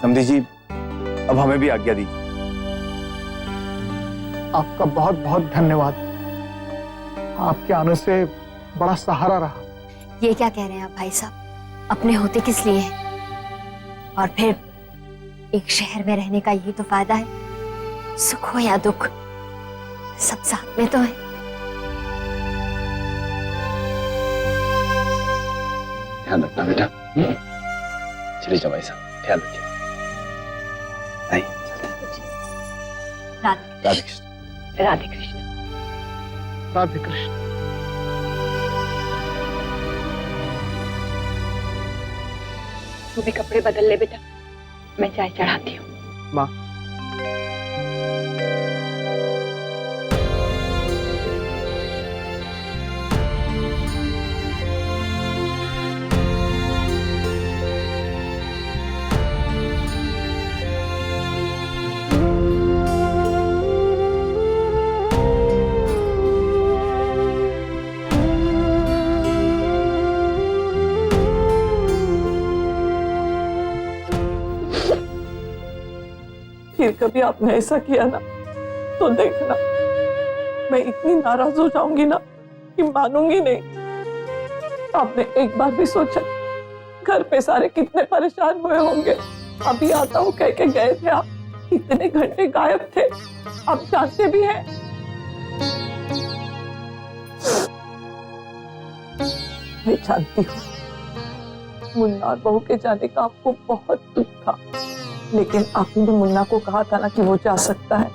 समधी जी, अब हमें भी आज्ञा दीजिए। आपका बहुत बहुत धन्यवाद। आपके आने से बड़ा सहारा रहा। ये क्या कह रहे हैं आप भाई साहब? अपने होते किस लिए हैं? और फिर एक शहर में रहने का यही तो फायदा है, सुख हो या दुख सब साथ में तो है। ध्यान रखना बेटा। चलिए जाओ भाई साहब, ध्यान रखिए। आइए। राधे कृष्ण। राधे कृष्ण। राधे कृष्ण। तू भी कपड़े बदल ले बेटा, मैं चाय चढ़ाती हूँ। माँ, फिर कभी आपने ऐसा किया ना तो देखना, मैं इतनी नाराज हो जाऊंगी ना कि मानूंगी नहीं। आपने एक बार भी सोचा घर पे सारे कितने परेशान हुए होंगे? अभी आता हूँ कह के गए थे आप, इतने घंटे गायब थे, आप जानते भी हैं। मैं जानती हूँ मुन्ना और बहू के जाने का आपको बहुत दुख था, लेकिन आपने भी मुन्ना को कहा था ना कि वो जा सकता है।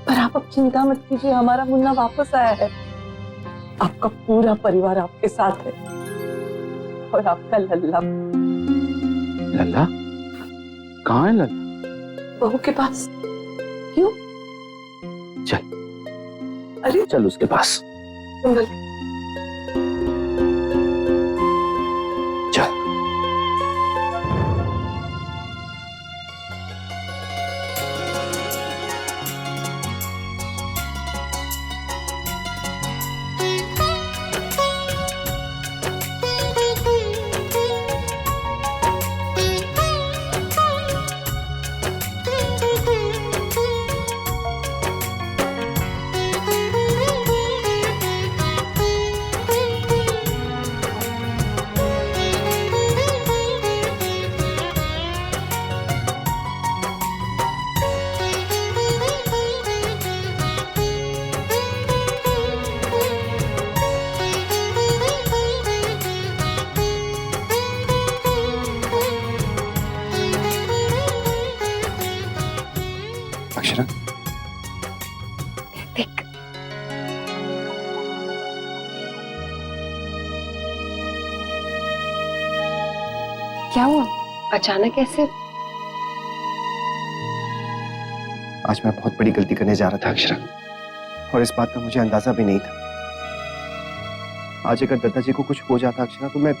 पर आप अब चिंता मत कीजिए, हमारा मुन्ना वापस आया है। आपका पूरा परिवार आपके साथ है और आपका लल्ला। लल्ला? कहाँ है लल्ला? बहू के पास। क्यों? चल। अरे चल उसके पास। चल। अक्षरा, देख, क्या हुआ अचानक ऐसे? आज मैं बहुत बड़ी गलती करने जा रहा था अक्षरा, और इस बात का मुझे अंदाजा भी नहीं था। आज अगर दादाजी को कुछ हो जाता अक्षरा तो मैं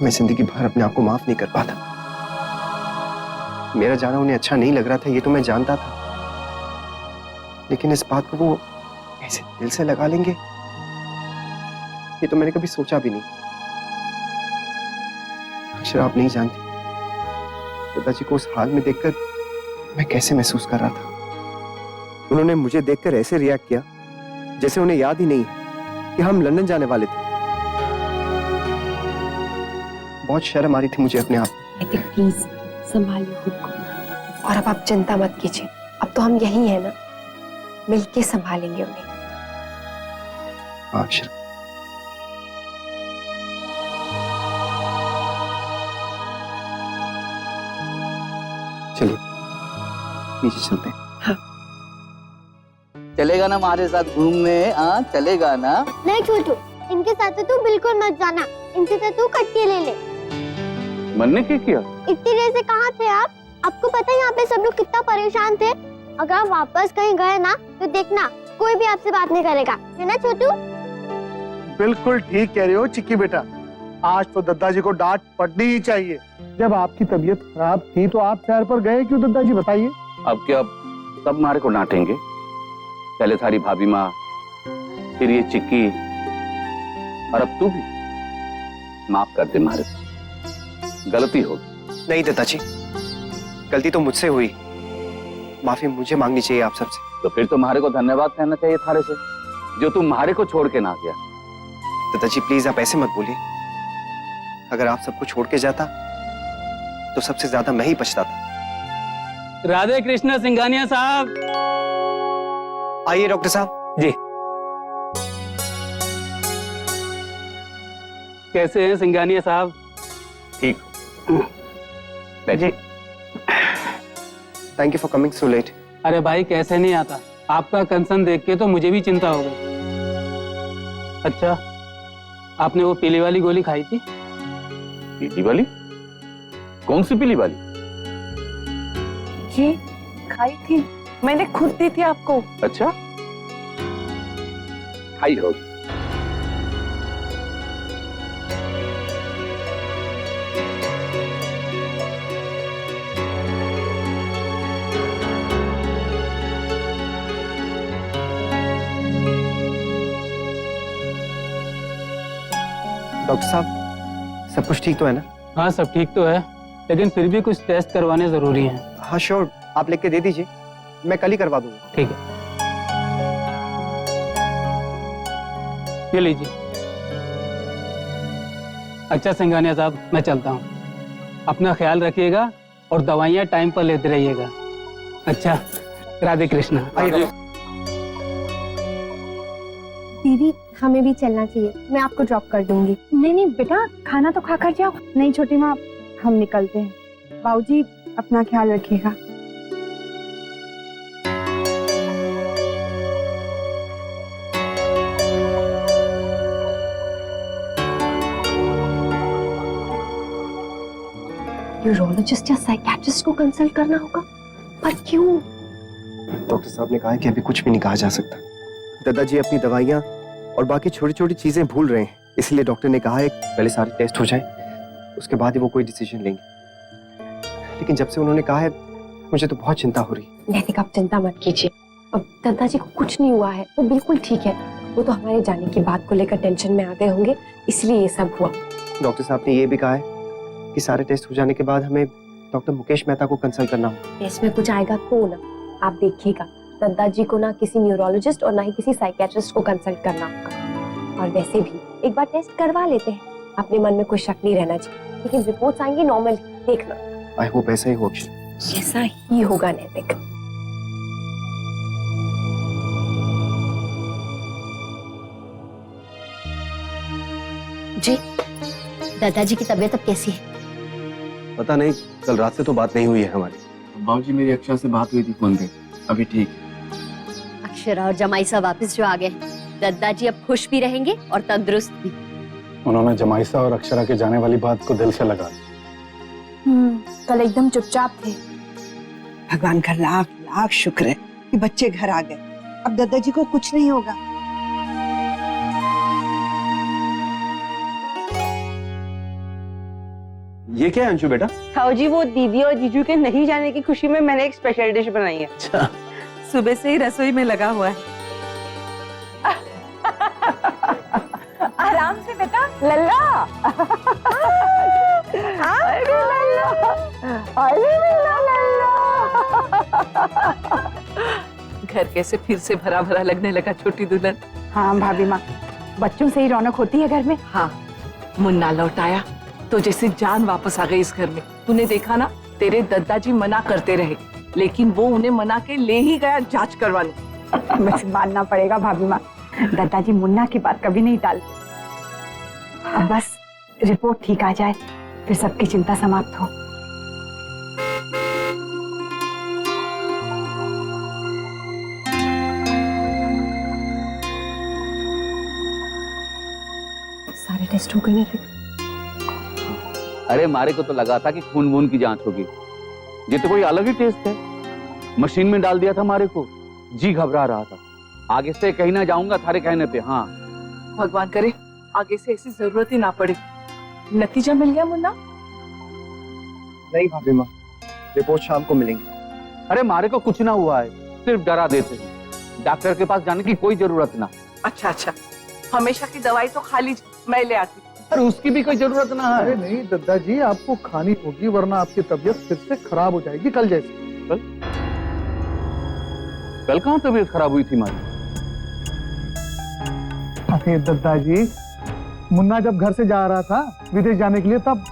जिंदगी भर अपने आप को माफ नहीं कर पाता। मेरा जाना उन्हें अच्छा नहीं लग रहा था, ये तो मैं जानता था, लेकिन इस बात को वो ऐसे दिल से लगा लेंगे, ये तो मैंने कभी सोचा भी नहीं। अक्षरा, आप नहीं जानती दादाजी को उस हाल में देखकर मैं कैसे महसूस कर रहा था। उन्होंने मुझे देखकर ऐसे रिएक्ट किया जैसे उन्हें याद ही नहीं है कि हम लंदन जाने वाले थे। बहुत शर्म आ रही थी मुझे अपने आप। प्लीज संभालिए खुद को, और अब आप चिंता मत कीजिए, अब तो हम यही है ना, मिलके संभालेंगे उन्हें। अक्षरा, चलिए नीचे चलते हैं। हाँ। चलेगा ना हमारे साथ घूमने? हाँ चलेगा ना? नहीं छोटू, इनके साथ तो तू बिल्कुल मत जाना, इनसे तो तू कट्टी ले ले। मरने की किया? इतनी देर से कहाँ थे आप? आपको पता है यहाँ पे सब लोग कितना परेशान थे। अगर आप वापस कहीं गए ना तो देखना कोई भी आपसे बात नहीं करेगा, है ना छोटू? बिल्कुल ठीक कह रहे हो चिक्की बेटा, आज तो दादाजी को डांट पड़नी ही चाहिए। जब आपकी तबीयत खराब थी तो आप सैर पर गए क्यों दादाजी, बताइए? अब क्या सब मारे को डांटेंगे? पहले थारी भाभी माँ, फिर ये चिक्की, और अब तू भी। माफ कर दे मारे, गलती हो। नहीं दादाजी, गलती तो मुझसे हुई, माफी मुझे मांगनी चाहिए आप सबसे। तो फिर तुम्हारे को धन्यवाद कहना चाहिए थारे से, जो तुम्हारे को छोड़ के ना गया। दादाजी प्लीज आप ऐसे मत बोलिए। अगर आप सबको छोड़ के जाता तो सबसे ज्यादा मैं ही पछताता। राधे कृष्ण सिंघानिया साहब। आइए डॉक्टर साहब। जी, कैसे हैं सिंघानिया साहब? ठीक। जी। Thank you for coming so late. अरे भाई कैसे नहीं आता, आपका कंसर्न देख के तो मुझे भी चिंता हो गई। अच्छा, आपने वो पीली वाली गोली खाई थी? पीली वाली? कौन सी पीली वाली? जी खाई थी, मैंने खुद दी थी आपको। अच्छा, खाई होगी। डॉक्टर साहब सब कुछ ठीक तो है ना? हाँ सब ठीक तो है, लेकिन फिर भी कुछ टेस्ट करवाने जरूरी हैं। हाँ श्योर, आप लिख के दे दीजिए, मैं कल ही करवा दूंगा। ठीक है, ये लीजिए। अच्छा सिंघानिया साहब, मैं चलता हूँ। अपना ख्याल रखिएगा और दवाइयाँ टाइम पर लेते रहिएगा। अच्छा, राधे कृष्णा। दीदी हमें भी चलना चाहिए, मैं आपको ड्रॉप कर दूंगी। नहीं नहीं बेटा, खाना तो खा कर जाओ। नहीं छोटी माँ, हम निकलते हैं। बाबूजी अपना ख्याल रखिएगा। न्यूरोलॉजिस्ट या साइकियाट्रिस्ट को कंसल्ट करना होगा, पर क्यों? डॉक्टर साहब ने कहा है कि अभी कुछ भी नहीं कहा जा सकता। दादाजी अपनी दवाइयाँ और बाकी छोटी छोटी चीजें भूल रहे हैं, इसलिए डॉक्टर ने कहा है पहले सारे टेस्ट हो जाए, उसके बाद ही वो कोई डिसीजन लेंगे। लेकिन जब से उन्होंने कहा है मुझे तो बहुत चिंता हो रही है। नैतिक आप चिंता मत कीजिए, अब दादाजी को कुछ नहीं हुआ है, वो बिल्कुल ठीक है। वो तो हमारे जाने की बात को लेकर टेंशन में आ गए होंगे, इसलिए ये सब हुआ। डॉक्टर साहब ने ये भी कहा है कि सारे टेस्ट हो जाने के बाद हमें डॉक्टर मुकेश मेहता को कंसल्ट करना होगा। इसमें कुछ आएगा तो ना, आप देखिएगा दादाजी को ना किसी न्यूरोलॉजिस्ट और ना ही किसी साइकियाट्रिस्ट को कंसल्ट करना होगा। और वैसे भी एक बार टेस्ट करवा लेते हैं, अपने मन में कोई शक नहीं रहना चाहिए। लेकिन रिपोर्ट्स आएंगी नॉर्मल, देखना। आई होप ऐसा ही हो अक्षर। ऐसा ही होगा नैतिक। जी, दादाजी की तबीयत अब कैसी है? पता नहीं, कल रात से तो बात नहीं हुई है हमारी। बाबूजी मेरी अक्षरा से बात हुई थी फोन पे, अभी ठीक। अक्षरा और जमाई साहब वापस जो आ गए, दादाजी अब खुश भी रहेंगे और तंदुरुस्त भी। उन्होंने जमाइसा और अक्षरा के जाने वाली बात को दिल से लगा। कल एकदम चुपचाप थे। भगवान का लाख लाख शुक्र है कि बच्चे घर आ गए। अब दादाजी को कुछ नहीं होगा। ये क्या है अंशु बेटा? खाओ जी, वो दीदी और जीजू के नहीं जाने की खुशी में मैंने एक स्पेशल डिश बनाई है। अच्छा, सुबह से ही रसोई में लगा हुआ है। आराम से बेटा। लल्ला अरे लल्ला, अरे लल्ला। घर कैसे फिर से भरा भरा लगने लगा छोटी दुल्हन। हाँ भाभी माँ, बच्चों से ही रौनक होती है घर में। हाँ, मुन्ना लौट आया तो जैसे जान वापस आ गई इस घर में। तूने देखा ना, तेरे दादाजी मना करते रहे, लेकिन वो उन्हें मना के ले ही गया जांच करवाने। बस मानना पड़ेगा भाभी माँ, दादाजी मुन्ना की बात कभी नहीं टालते। अब बस रिपोर्ट ठीक आ जाए, फिर सबकी चिंता समाप्त हो। सारे टेस्ट हो गए ना? अरे मारे को तो लगा था कि खून वून की जांच होगी, ये तो कोई अलग ही टेस्ट है। मशीन में डाल दिया था मारे को, जी घबरा रहा था। आगे से कहीं ना जाऊंगा थारे कहने पे। हाँ, भगवान करे आगे से ऐसी जरूरत ही ना पड़े। नतीजा मिल गया मुन्ना? नहीं भाभी माँ, रिपोर्ट शाम को मिलेंगी। अरे मारे को कुछ ना हुआ है, सिर्फ डरा देते हैं। डॉक्टर के पास जाने की कोई जरूरत ना। अच्छा अच्छा, हमेशा की दवाई तो खा लीजिए, मैं ले आती। अरे उसकी भी कोई जरूरत ना अरे है। नहीं दादाजी, आपको खानी होगी वरना आपकी तबीयत फिर से खराब हो जाएगी कल जैसी। कल कहाँ तबीयत खराब हुई थी हमारी? अरे दादाजी, मुन्ना जब घर से जा रहा था विदेश जाने के लिए तब।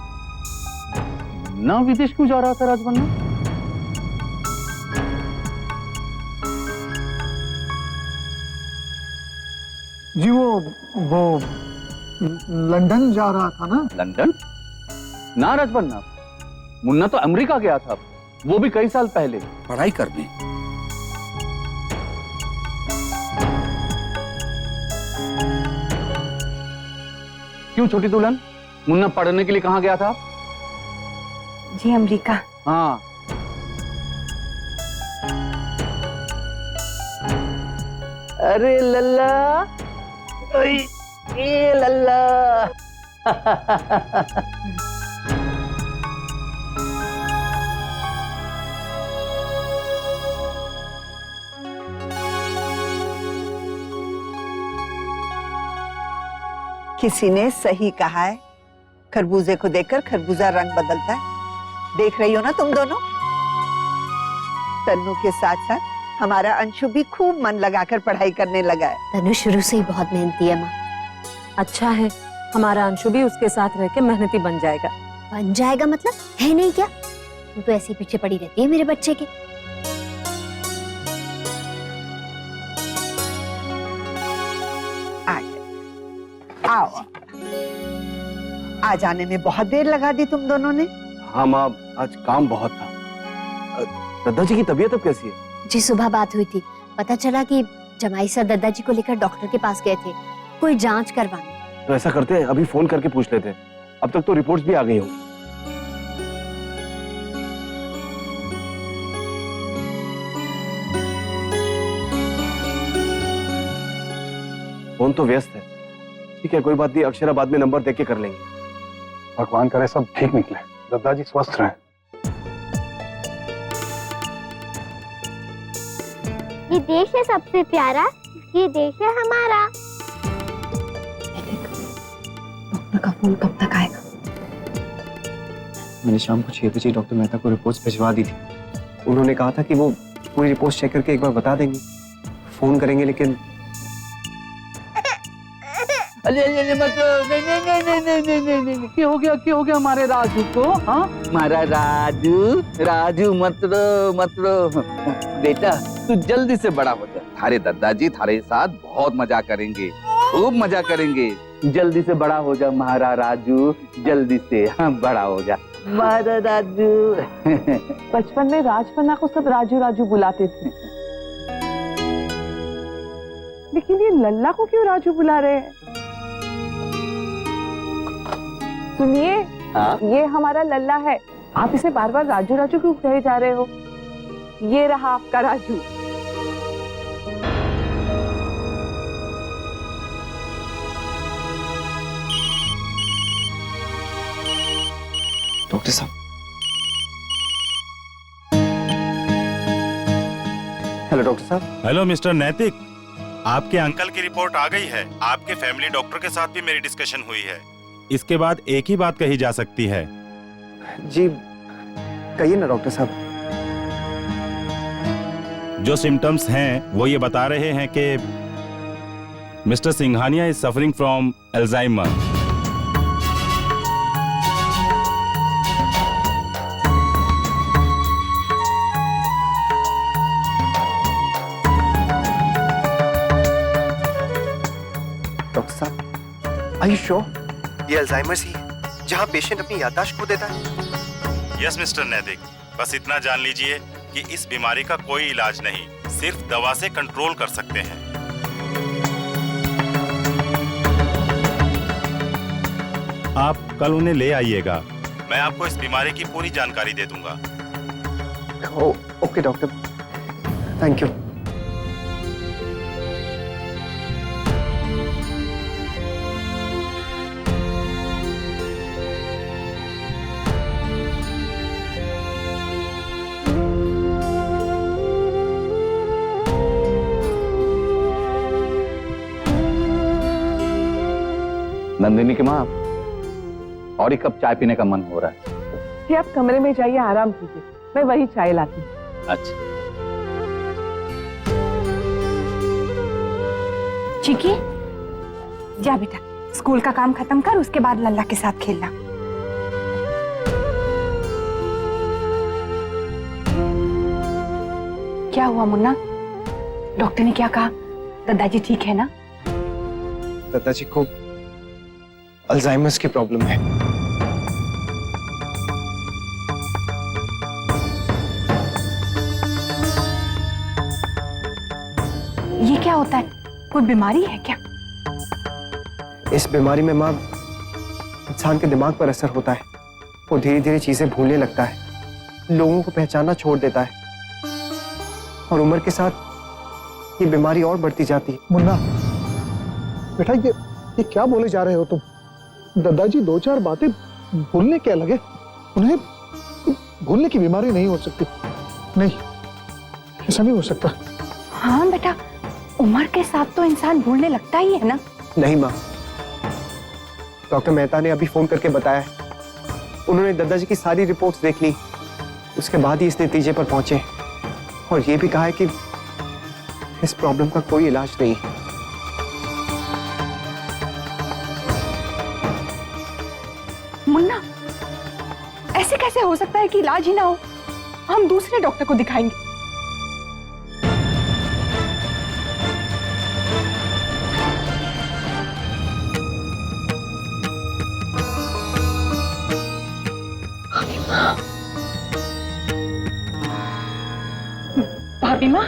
ना विदेश क्यों जा रहा था राजबन्ना? जी वो लंदन जा रहा था ना। लंदन? ना राजबन्ना, मुन्ना तो अमेरिका गया था, वो भी कई साल पहले पढ़ाई करने। क्यों छोटी दुल्हन, मुन्ना पढ़ने के लिए कहाँ गया था? जी अमेरिका। हाँ। अरे लल्ला, ओए, ए लल्ला। किसी ने सही कहा है, खरबूजे को देखकर खरबूजा रंग बदलता है। देख रही हो ना तुम दोनों? तन्नू के साथ साथ हमारा अंशु भी खूब मन लगाकर पढ़ाई करने लगा है। तनु शुरू से ही बहुत मेहनती है माँ। अच्छा है, हमारा अंशु भी उसके साथ रह के मेहनती बन जाएगा। बन जाएगा मतलब है नहीं क्या? तू तो ऐसे ही पीछे पड़ी रहती है मेरे बच्चे के। आ गए। आओ। आ जाने में बहुत देर लगा दी तुम दोनों ने। हाँ माँ, आज काम बहुत था। दादाजी की तबीयत अब कैसी है? जी सुबह बात हुई थी, पता चला कि जमाई सर दादाजी को लेकर डॉक्टर के पास गए थे कोई जांच करवाने। तो ऐसा करते हैं, अभी फोन करके पूछ लेते हैं। अब तक तो रिपोर्ट्स भी आ गई होंगी। फोन तो व्यस्त है। ठीक है, कोई बात नहीं, अक्षरा बाद में नंबर देके कर लेंगे। भगवान करे सब ठीक निकले, दादाजी स्वस्थ रहें। ये देश है सबसे प्यारा, ये देश है हमारा। डॉक्टर का फोन कब तक आएगा? मैंने शाम को 6 बजे डॉक्टर मेहता को रिपोर्ट्स भिजवा दी थी। उन्होंने कहा था कि वो पूरी रिपोर्ट चेक करके एक बार बता देंगे, फोन करेंगे। लेकिन क्या हो गया हमारे राजू को? हाँ, हमारा राजू मत रो बेटा, तू जल्दी से बड़ा हो जा। थारे दादाजी थारे साथ बहुत मजा करेंगे, खूब मजा करेंगे। जल्दी से बड़ा हो जा हमारा राजू, जल्दी से। हाँ, बड़ा हो जा हमारा राजू। बचपन में राजपन्ना को सब राजू राजू बुलाते थे, लेकिन ये लल्ला को क्यों राजू बुला रहे हैं? सुनिए, ये हमारा लल्ला है, आप इसे बार बार राजू राजू क्यों कहे जा रहे हो? ये रहा आपका राजू। डॉक्टर साहब। हेलो डॉक्टर साहब। हेलो मिस्टर नैतिक, आपके अंकल की रिपोर्ट आ गई है। आपके फैमिली डॉक्टर के साथ भी मेरी डिस्कशन हुई है। इसके बाद एक ही बात कही जा सकती है। जी कहिए ना डॉक्टर साहब। जो सिम्टम्स हैं वो ये बता रहे हैं कि mister Singhania is suffering from Alzheimer. Doctor साहब, आर यू श्योर ये अल्जाइमर्स ही है जहां पेशेंट अपनी याददाश्त खो देता है? यस मिस्टर नैतिक, बस इतना जान लीजिए कि इस बीमारी का कोई इलाज नहीं, सिर्फ दवा से कंट्रोल कर सकते हैं। आप कल उन्हें ले आइएगा, मैं आपको इस बीमारी की पूरी जानकारी दे दूंगा। Okay doctor, thank you. Nandini की माँ, और एक कप चाय पीने का मन हो रहा है। जी आप कमरे में जाइए, आराम कीजिए, मैं वही चाय लाती हूँ। अच्छा। चिकी, जा बेटा, स्कूल का काम खत्म कर, उसके बाद लल्ला के साथ खेलना। क्या हुआ मुन्ना? डॉक्टर ने क्या कहा? दादाजी ठीक है ना? दादाजी को अल्जाइमर्स की प्रॉब्लम है। ये क्या होता है? कोई बीमारी है क्या? इस बीमारी में माँ, इंसान के दिमाग पर असर होता है। वो धीरे धीरे चीजें भूलने लगता है, लोगों को पहचानना छोड़ देता है, और उम्र के साथ ये बीमारी और बढ़ती जाती है। मुन्ना बेटा, ये क्या बोले जा रहे हो तुम? दादाजी दो चार बातें भूलने क्या लगे? उन्हें भूलने की बीमारी नहीं हो सकती। नहीं, ऐसा नहीं हो सकता। हाँ बेटा, उम्र के साथ तो इंसान भूलने लगता ही है ना। नहीं माँ, डॉक्टर मेहता ने अभी फोन करके बताया है। उन्होंने दादाजी की सारी रिपोर्ट्स देख ली, उसके बाद ही इस नतीजे पर पहुंचे, और ये भी कहा है कि इस प्रॉब्लम का कोई इलाज नहीं है। मुन्ना, ऐसे कैसे हो सकता है कि इलाज ही ना हो? हम दूसरे डॉक्टर को दिखाएंगे। भाभी माँ,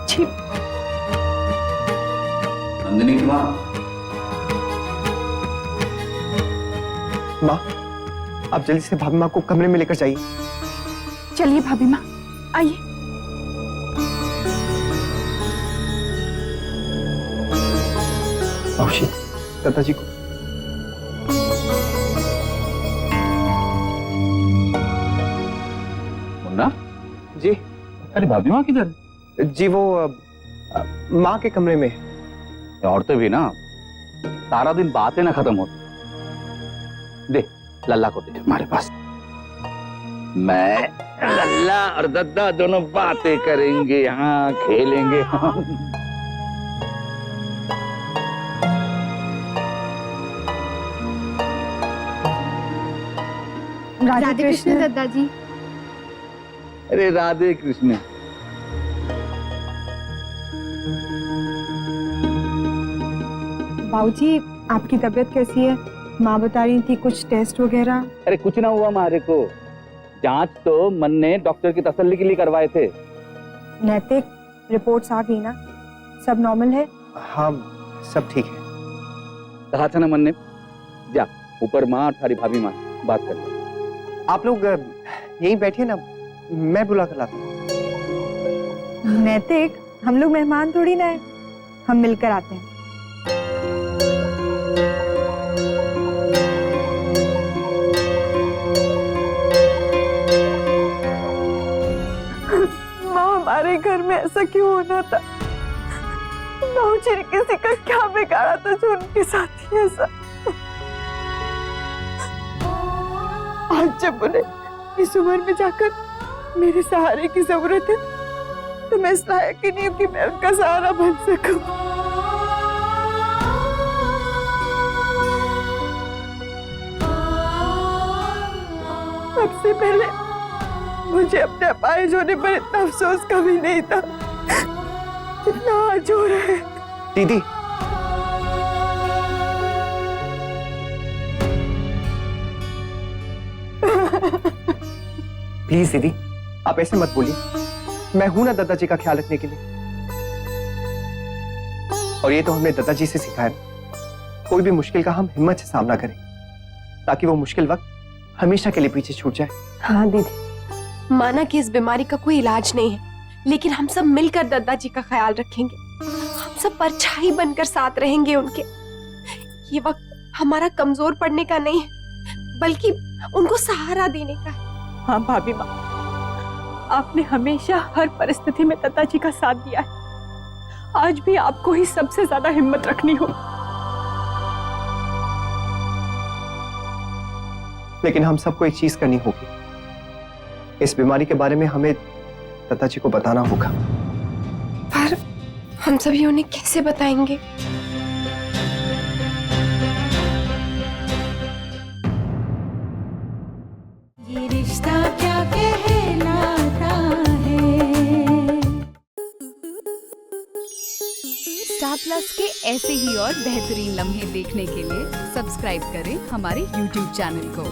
जी नंदिनी की माँ। माँ, आप जल्दी से भाभी माँ को कमरे में लेकर जाइए। चलिए भाभी माँ, आइए। मौसी, दादाजी को मुन्ना जी। अरे भाभी माँ किधर? जी वो माँ के कमरे में। ये औरतें भी ना सारा दिन बातें ना खत्म होती। दे लल्ला को दे हमारे पास। मैं लल्ला और दद्दा दोनों बातें करेंगे, हाँ खेलेंगे। राधे कृष्ण दादाजी। अरे राधे कृष्ण। बाबूजी, आपकी तबीयत कैसी है? माँ बता रही थी कुछ टेस्ट वगैरह। अरे कुछ ना हुआ हमारे को, जांच तो मन ने डॉक्टर की तसल्ली के लिए करवाए थे। नैतिक, रिपोर्ट्स आ गई ना? सब नॉर्मल है? हाँ, सब ठीक है। कहा था ना मन ने, जा ऊपर माँ और थारी भाभी माँ बात कर ले। आप लोग यहीं बैठिए ना, मैं बुला कर लाता हूँ। नैतिक, हम लोग मेहमान थोड़ी ना है, हम मिलकर आते हैं। माँ, हमारे घर में ऐसा क्यों होना था? नौजी ने किसी का क्या बिगाड़ा था जो उनके साथ ही ऐसा? आज जब उन्हें इस उम्र में जाकर मेरे सहारे की जरूरत है, तो मैं इस लायक ही नहीं हूँ कि मैं उनका सहारा बन सकूं। सबसे पहले मुझे अपने अपाहिज होने पर इतना अफसोस कभी नहीं था जितना आज हो रहा है। दीदी, प्लीज दीदी, आप ऐसे मत बोलिए। मैं हूं ना दादाजी का ख्याल रखने के लिए, और ये तो हमने दादाजी से सीखा है, कोई भी मुश्किल का हम हिम्मत से सामना करें, ताकि वो मुश्किल वक्त हमेशा के लिए पीछे छूट जाए। हाँ दीदी, माना कि इस बीमारी का कोई इलाज नहीं है, लेकिन हम सब मिलकर दादाजी का ख्याल रखेंगे। हम सब परछाई बनकर साथ रहेंगे उनके। ये वक्त हमारा कमजोर पड़ने का नहीं है, बल्कि उनको सहारा देने का है। हाँ भाभी माँ, आपने हमेशा हर परिस्थिति में दादाजी का साथ दिया है। आज भी आपको ही सबसे ज्यादा हिम्मत रखनी हो। लेकिन हम सबको एक चीज करनी होगी, इस बीमारी के बारे में हमें दादाजी को बताना होगा। पर हम सभी उन्हें कैसे बताएंगे? ये रिश्ता क्या कहलाता है। स्टार प्लस के ऐसे ही और बेहतरीन लम्हे देखने के लिए सब्सक्राइब करें हमारे YouTube चैनल को।